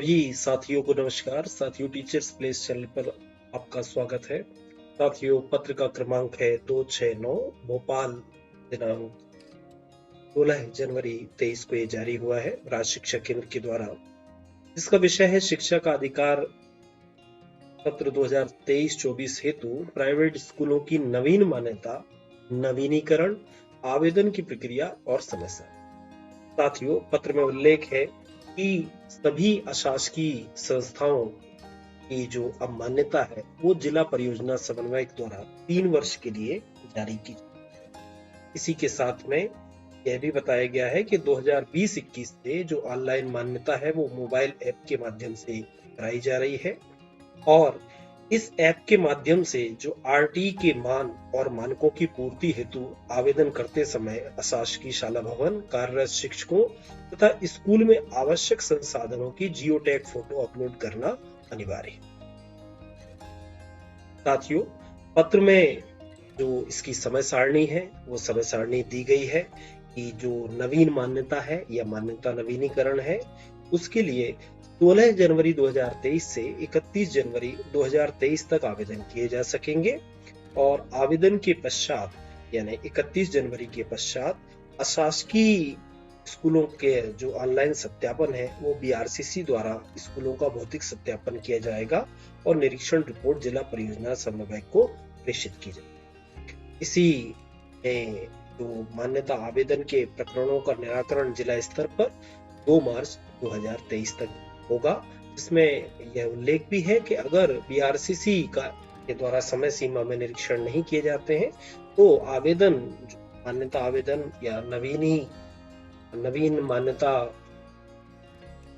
सभी साथियों को नमस्कार। साथियों, टीचर्स प्लेस चैनल पर आपका स्वागत है। साथियों, पत्र का क्रमांक है 269। भोपाल, दिनांक 16 जनवरी 23 को ये जारी हुआ है राज्य शिक्षा केंद्र के द्वारा। इसका विषय है शिक्षा का अधिकार सत्र 2023-24 हेतु प्राइवेट स्कूलों की नवीन मान्यता, नवीनीकरण, आवेदन की प्रक्रिया और समय सारणी। साथियों, पत्र में उल्लेख है कि सभी अशासकीय संस्थाओं की जो अब मान्यता है वो जिला परियोजना समन्वयक द्वारा 3 वर्ष के लिए जारी की। इसी के साथ में यह भी बताया गया है कि 2020-21 से जो ऑनलाइन मान्यता है वो मोबाइल ऐप के माध्यम से कराई जा रही है और इस ऐप के माध्यम से जो आरटी के मान और मानकों की पूर्ति हेतु आवेदन करते समय अशासकीय शाला भवन, कार्यरत शिक्षकों तथा स्कूल में आवश्यक संसाधनों की जियो टैग फोटो अपलोड करना अनिवार्य है। साथियों, पत्र में जो इसकी समय सारणी है वो समय सारणी दी गई है कि जो नवीन मान्यता है या मान्यता नवीनीकरण है उसके लिए 16 जनवरी 2023 से 31 जनवरी 2023 तक आवेदन किए जा सकेंगे और आवेदन के पश्चात यानी 31 जनवरी के पश्चात अशासकीय स्कूलों के जो ऑनलाइन सत्यापन है वो बीआरसीसी द्वारा स्कूलों का भौतिक सत्यापन किया जाएगा और निरीक्षण रिपोर्ट जिला परियोजना समन्वयक को प्रेषित की जाएगी। इसी में जो मान्यता आवेदन के प्रकरणों का निराकरण जिला स्तर पर 2 मार्च 2023 तक होगा, जिसमें यह उल्लेख भी है कि अगर बीआरसीसी के द्वारा समय सीमा में निरीक्षण नहीं किए जाते हैं तो आवेदन, मान्यता आवेदन या नवीन मान्यता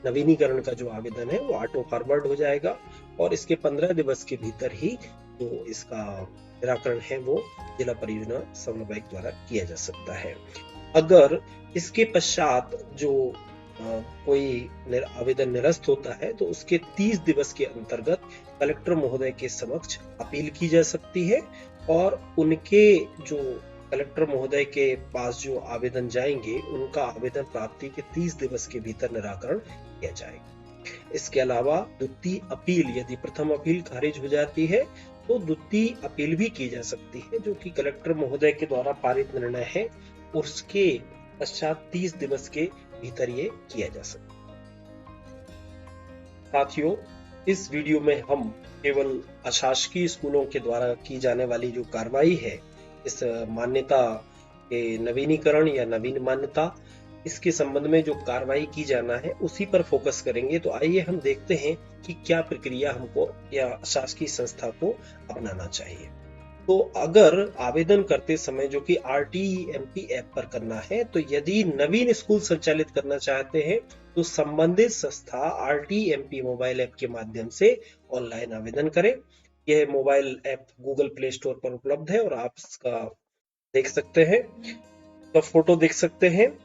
नवीनीकरण का जो आवेदन है वो ऑटो फॉरवर्ड हो जाएगा और इसके 15 दिवस के भीतर ही जो इसका निराकरण है वो जिला परियोजना समन्वयक द्वारा किया जा सकता है। अगर इसके पश्चात जो कोई आवेदन निरस्त होता है तो उसके 30 दिवस के अंतर्गत कलेक्टर महोदय के समक्ष अपील की जा सकती है और उनके जो कलेक्टर महोदय के पास जो आवेदन जाएंगे उनका आवेदन प्राप्ति के 30 दिवस के भीतर निराकरण किया जाएगा। इसके अलावा द्वितीय अपील, यदि प्रथम अपील खारिज हो जाती है तो द्वितीय अपील भी की जा सकती है जो कि कलेक्टर महोदय के द्वारा पारित निर्णय है, उसके पश्चात 30 दिवस के भीतर ये किया जा सकता है। साथियों, इस वीडियो में हम केवल अशासकीय स्कूलों के द्वारा की जाने वाली जो कार्रवाई है इस मान्यता के नवीनीकरण या नवीन मान्यता, इसके संबंध में जो कार्रवाई की जाना है उसी पर फोकस करेंगे। तो आइए हम देखते हैं कि क्या प्रक्रिया हमको या शासकीय संस्था को अपनाना चाहिए। तो अगर आवेदन करते समय जो कि RTEMP ऐप पर करना है, तो यदि नवीन स्कूल संचालित करना चाहते हैं तो संबंधित संस्था RTEMP मोबाइल ऐप के माध्यम से ऑनलाइन आवेदन करें। यह mobile app Google play store पर उपलब्ध है और आप इसका देख सकते हैं, तो फोटो देख सकते हैं।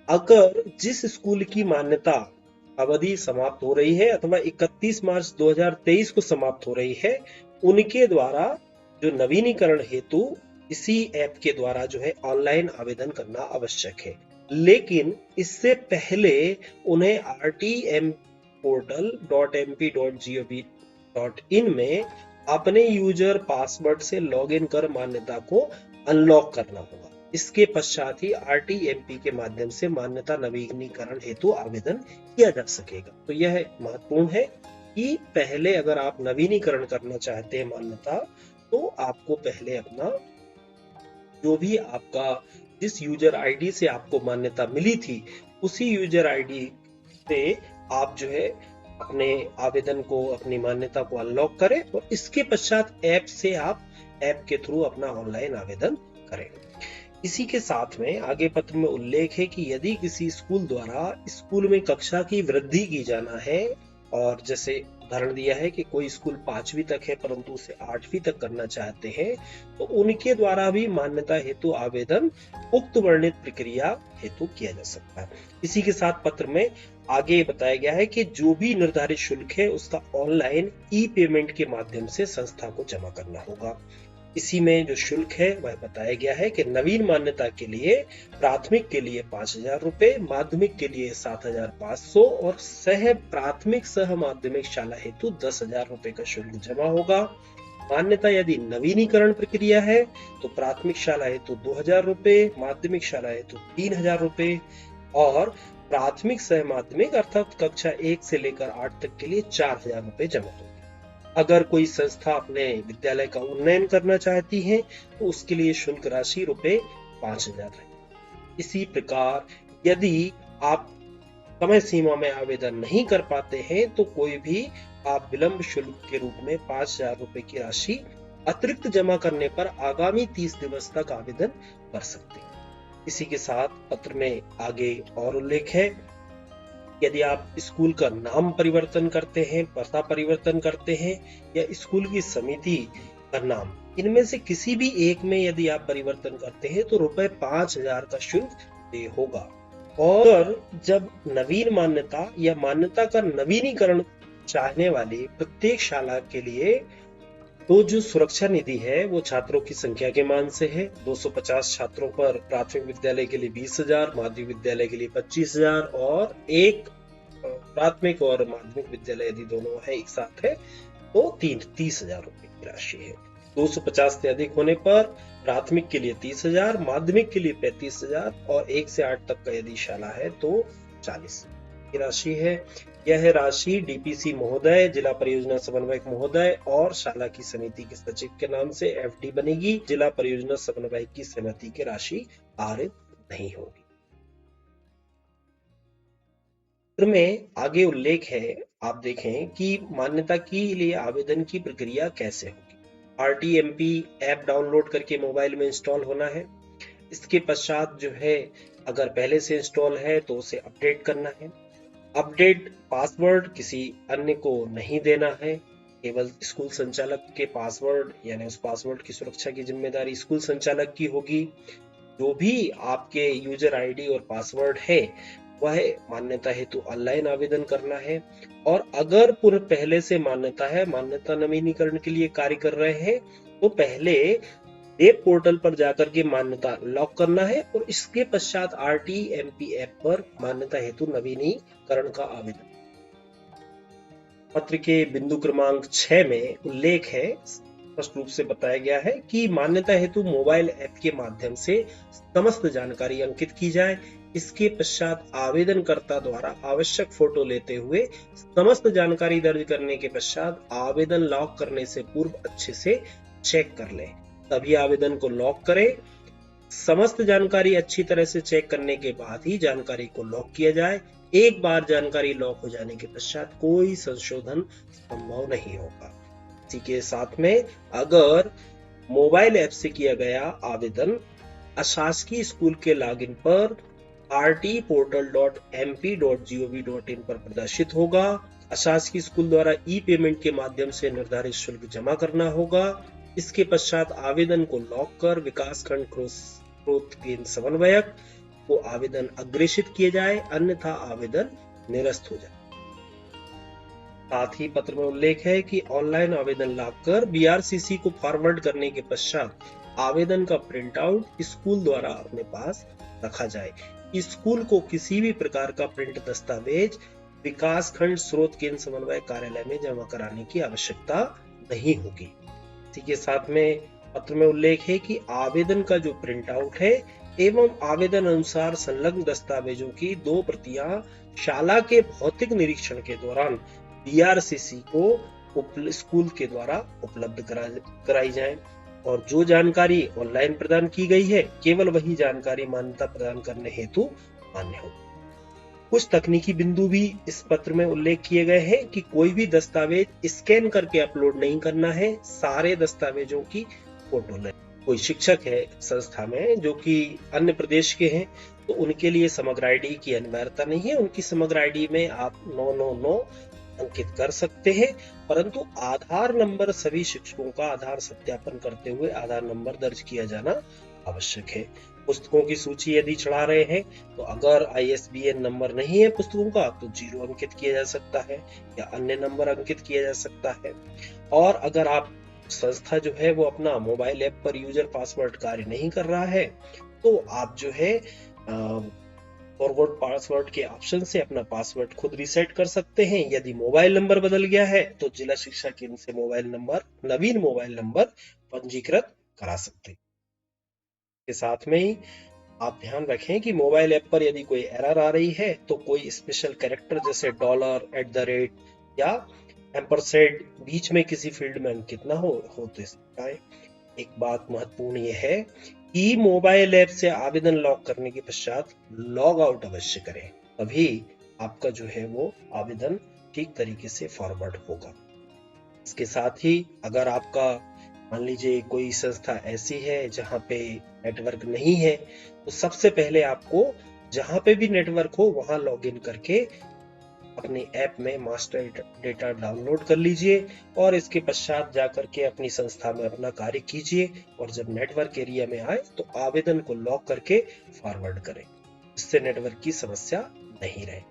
अगर जिस स्कूल की मान्यता अवधि समाप्त हो रही है अथवा 31 मार्च 2023 को समाप्त हो रही है, उनके द्वारा जो नवीनीकरण हेतु इसी ऐप के द्वारा जो है ऑनलाइन आवेदन करना आवश्यक है। लेकिन इससे पहले उन्हें rtmportal.mp.gov.in में अपने यूजर पासवर्ड से लॉगिन कर मान्यता को अनलॉक करना होगा। इसके पश्चात ही RTMP के माध्यम से मान्यता नवीनीकरण हेतु आवेदन किया जा सकेगा। तो यह महत्वपूर्ण है कि पहले अगर आप नवीनीकरण करना चाहते हैं मान्यता, तो आपको पहले अपना जो भी आपका जिस यूजर आईडी से आपको मान्यता मिली थी उसी यूजर आईडी से आप जो है अपने आवेदन को, अपनी मान्यता को अनलॉक करें और इसके पश्चात ऐप से आप ऐप के थ्रू अपना ऑनलाइन आवेदन करें। इसी के साथ में आगे पत्र में उल्लेख है कि यदि किसी स्कूल द्वारा स्कूल में कक्षा की वृद्धि की जाना है, और जैसे उदाहरण दिया है कि कोई स्कूल 5वीं तक है परंतु उसे 8वीं तक करना चाहते हैं, तो उनके द्वारा भी मान्यता हेतु आवेदन उक्त वर्णित प्रक्रिया हेतु किया जा सकता है। इसी के साथ पत्र में आगे बताया गया है कि जो भी निर्धारित शुल्क है उसका ऑनलाइन ई पेमेंट के माध्यम से संस्था को जमा करना होगा। इसी में जो शुल्क है वह बताया गया है कि नवीन मान्यता के लिए प्राथमिक के लिए 5,000 रुपए, माध्यमिक के लिए 7,500 और सह प्राथमिक सह माध्यमिक शाला हेतु 10,000 रुपए का शुल्क जमा होगा। मान्यता यदि नवीनीकरण प्रक्रिया है तो प्राथमिक शाला हेतु 2,000 रुपए, माध्यमिक शाला हेतु 3,000 रुपए और प्राथमिक सह माध्यमिक अर्थात कक्षा 1 से लेकर 8 तक के लिए 4,000 रुपए जमा होंगे। अगर कोई संस्था अपने विद्यालय का उन्नयन करना चाहती है तो उसके लिए शुल्क राशि रुपए 5,000 है। इसी प्रकार यदि आप समय सीमा में आवेदन नहीं कर पाते हैं तो कोई भी आप विलंब शुल्क के रूप में 5,000 रुपए की राशि अतिरिक्त जमा करने पर आगामी 30 दिवस तक आवेदन कर सकते हैं। इसी के साथ पत्र में आगे और उल्लेख है, यदि आप स्कूल का नाम परिवर्तन करते हैं, पता परिवर्तन करते हैं या स्कूल की समिति का नाम, इनमें से किसी भी एक में यदि आप परिवर्तन करते हैं तो रुपए 5,000 का शुल्क देय होगा। और जब नवीन मान्यता या मान्यता का नवीनीकरण चाहने वाली प्रत्येक शाला के लिए तो जो सुरक्षा निधि है वो छात्रों की संख्या के मान से है। 250 छात्रों पर प्राथमिक विद्यालय के लिए 20,000, माध्यमिक विद्यालय के लिए 25,000 और एक प्राथमिक और माध्यमिक विद्यालय यदि दोनों है एक साथ है तो 30,000 रुपए की राशि है। 250 से अधिक होने पर प्राथमिक के लिए 30,000, माध्यमिक के लिए 35,000 और 1 से 8 तक का यदि शाला है तो 40 की राशि है। यह राशि डीपीसी महोदय, जिला परियोजना समन्वयक महोदय और शाला की समिति के सचिव के नाम से एफडी बनेगी। जिला परियोजना समन्वयक की सहमति की राशि पारित नहीं होगी। में आगे उल्लेख है, आप देखें कि मान्यता के लिए आवेदन की प्रक्रिया कैसे होगी। RTMP ऐप डाउनलोड करके मोबाइल में इंस्टॉल होना है। इसके पश्चात जो है अगर पहले से इंस्टॉल है तो उसे अपडेट करना है। अपडेट पासवर्ड किसी अन्य को नहीं देना है, केवल स्कूल संचालक के पासवर्ड यानी उस पासवर्ड की सुरक्षा की जिम्मेदारी स्कूल संचालक की होगी। जो भी आपके यूजर आईडी और पासवर्ड है वह मान्यता हेतु ऑनलाइन आवेदन करना है। और अगर पहले से मान्यता है, मान्यता नवीनीकरण के लिए कार्य कर रहे हैं तो पहले वेब पोर्टल पर जाकर के मान्यता लॉक करना है और इसके पश्चात RTMP ऐप पर मान्यता हेतु नवीनीकरण का आवेदन। पत्र के बिंदु क्रमांक 6 में उल्लेख है, स्पष्ट रूप से बताया गया है कि मान्यता हेतु मोबाइल ऐप के माध्यम से समस्त जानकारी अंकित की जाए। इसके पश्चात आवेदनकर्ता द्वारा आवश्यक फोटो लेते हुए समस्त जानकारी दर्ज करने के पश्चात आवेदन लॉक करने से पूर्व अच्छे से चेक कर ले, तभी आवेदन को लॉक करें। समस्त जानकारी अच्छी तरह से चेक करने के बाद ही जानकारी को लॉक किया जाए। एक बार जानकारी लॉक हो जाने के पश्चात कोई संशोधन संभव नहीं होगा। इसी के साथ में अगर मोबाइल ऐप से किया गया आवेदन अशासकीय स्कूल के लॉगिन पर rtportal.mp.gov.in पर प्रदर्शित होगा। अशासकीय स्कूल द्वारा ई पेमेंट के माध्यम से निर्धारित शुल्क जमा करना होगा। इसके पश्चात आवेदन को लॉक कर विकासखंड स्रोत केंद्र समन्वयक को आवेदन अग्रेषित किए जाए, अन्यथा आवेदन निरस्त हो जाए। साथ ही पत्र में उल्लेख है कि ऑनलाइन आवेदन लाभ कर BRCC को फॉरवर्ड करने के पश्चात आवेदन का प्रिंट आउट स्कूल द्वारा अपने पास रखा जाए। स्कूल को किसी भी प्रकार का प्रिंट दस्तावेज विकासखंड स्रोत केंद्र समन्वय कार्यालय में जमा कराने की आवश्यकता नहीं होगी। इसी के साथ में पत्र में उल्लेख है कि आवेदन का जो प्रिंट आउट है एवं आवेदन अनुसार संलग्न दस्तावेजों की 2 प्रतियां शाला के भौतिक निरीक्षण के दौरान BRCC को स्कूल के द्वारा उपलब्ध कराई जाए और जो जानकारी ऑनलाइन प्रदान की गई है केवल वही जानकारी मान्यता प्रदान करने हेतु मान्य हो। कुछ तकनीकी बिंदु भी इस पत्र में उल्लेख किए गए हैं कि कोई भी दस्तावेज स्कैन करके अपलोड नहीं करना है, सारे दस्तावेजों की फोटो लें। कोई शिक्षक है संस्था में जो कि अन्य प्रदेश के हैं तो उनके लिए समग्र आईडी की अनिवार्यता नहीं है, उनकी समग्र आईडी में आप 999 अंकित कर सकते हैं, परंतु आधार नंबर सभी शिक्षकों का आधार सत्यापन करते हुए आधार नंबर दर्ज किया जाना आवश्यक है। पुस्तकों की सूची यदि चढ़ा रहे हैं तो अगर ISBN नंबर नहीं है पुस्तकों का तो 0 अंकित किया जा सकता है या अन्य नंबर अंकित किया जा सकता है। और अगर आप संस्था जो है वो अपना मोबाइल ऐप पर यूजर पासवर्ड कार्य नहीं कर रहा है, तो आप जो है फॉरवर्ड पासवर्ड के ऑप्शन से अपना पासवर्ड खुद रीसेट कर सकते हैं। यदि मोबाइल नंबर बदल गया है तो जिला शिक्षा केंद्र से नवीन मोबाइल नंबर पंजीकृत करा सकते हैं। के साथ में ही आप ध्यान रखें कि मोबाइल ऐप पर यदि कोई एरर आ रही है तो कोई स्पेशल कैरेक्टर जैसे डॉलर, @ या एम्परसेंड बीच में किसी फील्ड में अंकित ना हो तो इसे एक बात महत्वपूर्ण यह है कि मोबाइल ऐप से आवेदन लॉग करने के पश्चात लॉग आउट अवश्य करें, तभी आपका जो है वो आवेदन ठीक तरीके से फॉरवर्ड होगा। इसके साथ ही अगर आपका मान लीजिए कोई संस्था ऐसी है जहां पे नेटवर्क नहीं है, तो सबसे पहले आपको जहां पे भी नेटवर्क हो वहां लॉगिन करके अपने ऐप में मास्टर डेटा डाउनलोड कर लीजिए और इसके पश्चात जाकर के अपनी संस्था में अपना कार्य कीजिए और जब नेटवर्क एरिया में आए तो आवेदन को लॉक करके फॉरवर्ड करें, इससे नेटवर्क की समस्या नहीं रहे।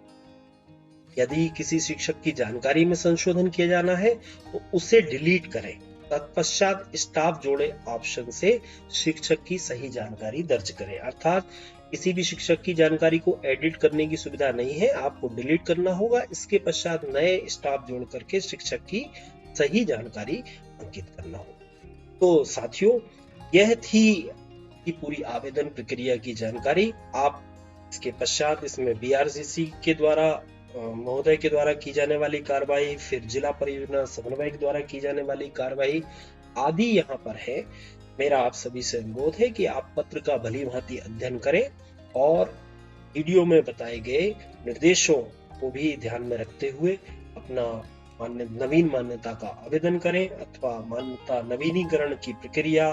यदि किसी शिक्षक की जानकारी में संशोधन किया जाना है तो उसे डिलीट करें, तत्पश्चात स्टाफ जोड़े ऑप्शन से शिक्षक की सही जानकारी दर्ज करें। अर्थात किसी भी शिक्षक की जानकारी को एडिट करने की सुविधा नहीं है, आपको डिलीट करना होगा। इसके पश्चात नए स्टाफ जोड़ करके शिक्षक की सही जानकारी अंकित करना होगा। तो साथियों, यह थी कि पूरी आवेदन प्रक्रिया की जानकारी। आप इसके पश्चात इसमें BRCC के द्वारा महोदय के द्वारा की जाने वाली कार्रवाई, फिर जिला परियोजना समन्वयक द्वारा की जाने वाली कार्रवाई आदि यहाँ पर है। मेरा आप सभी से अनुरोध है कि आप पत्र का भली भांति अध्ययन करें और वीडियो में बताए गए निर्देशों को भी ध्यान में रखते हुए अपना नवीन मान्यता का आवेदन करें अथवा मान्यता नवीनीकरण की प्रक्रिया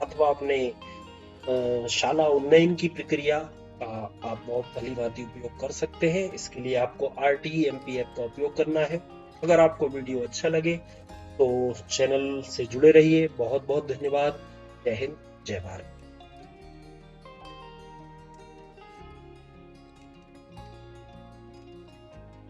अथवा अपने शाला उन्नयन की प्रक्रिया का आप बहुत भली भांति उपयोग कर सकते हैं। इसके लिए आपको RTE/MP ऐप का उपयोग करना है। अगर आपको वीडियो अच्छा लगे तो चैनल से जुड़े रहिए। बहुत बहुत धन्यवाद। जय हिंद, जय भारत।